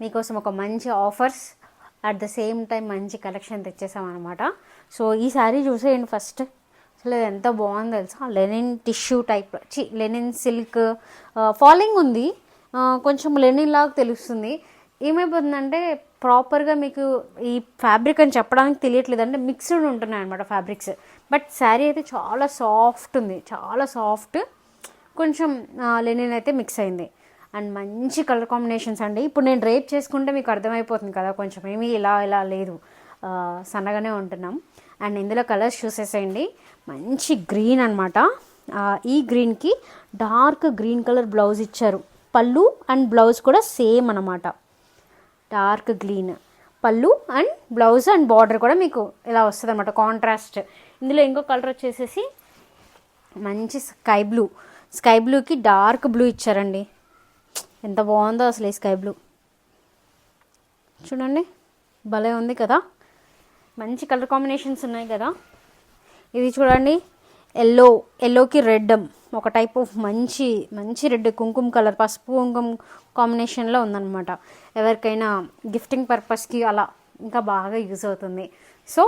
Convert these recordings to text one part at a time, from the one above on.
మీకోసం ఒక మంచి offers at the same time మంచి కలెక్షన్ తెచ్చేసామన్నమాట. సో ఈ శారీ చూసేయండి ఫస్ట్. అసలు ఎంత బాగుంది తెలుసా, linen tissue type, Lenin silk falling ఉంది, కొంచెం లెనిన్ లాగా తెలుస్తుంది. ఏమైపోతుందంటే ప్రాపర్గా మీకు ఈ ఫ్యాబ్రిక్ అని చెప్పడానికి తెలియట్లేదు, అంటే మిక్స్డ్ ఉంటున్నాయి అనమాట ఫ్యాబ్రిక్స్. బట్ శారీ అయితే చాలా సాఫ్ట్ ఉంది, చాలా సాఫ్ట్, కొంచెం లెనిన్ అయితే మిక్స్ అయింది. అండ్ మంచి కలర్ కాంబినేషన్స్ అండి. ఇప్పుడు నేను డ్రేప్ చేసుకుంటే మీకు అర్థమైపోతుంది కదా, కొంచెం ఏమీ ఇలా ఇలా లేదు, సన్నగానే ఉంటున్నాం. అండ్ ఇందులో కలర్స్ చూసేసేయండి. మంచి గ్రీన్ అనమాట. ఈ గ్రీన్కి డార్క్ గ్రీన్ కలర్ బ్లౌజ్ ఇచ్చారు. పళ్ళు అండ్ బ్లౌజ్ కూడా సేమ్ అనమాట, డార్క్ గ్రీన్ పళ్ళు అండ్ బ్లౌజ్ అండ్ బార్డర్ కూడా మీకు ఇలా వస్తుంది అనమాట, కాంట్రాస్ట్. ఇందులో ఇంకో కలర్ వచ్చేసేసి మంచి స్కై బ్లూకి డార్క్ బ్లూ ఇచ్చారండి. ఎంత బాగుందో అసలు ఈ స్కై బ్లూ, చూడండి భలే ఉంది కదా. మంచి కలర్ కాంబినేషన్స్ ఉన్నాయి కదా. ఇది చూడండి, ఎల్లోకి రెడ్, ఒక టైప్ ఆఫ్ మంచి రెడ్, కుంకుమ కలర్, పసుపు కుంకుమ కాంబినేషన్లో ఉందన్నమాట. ఎవరికైనా గిఫ్టింగ్ పర్పస్కి అలా ఇంకా బాగా యూజ్ అవుతుంది. సో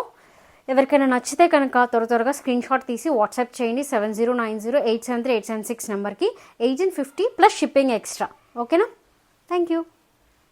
ఎవరికైనా నచ్చితే కనుక త్వరగా స్క్రీన్ షాట్ తీసి వాట్సాప్ చేయండి 7090873876 నెంబర్కి. 1850 ప్లస్ షిప్పింగ్ ఎక్స్ట్రా. ఓకేనా? Thank you.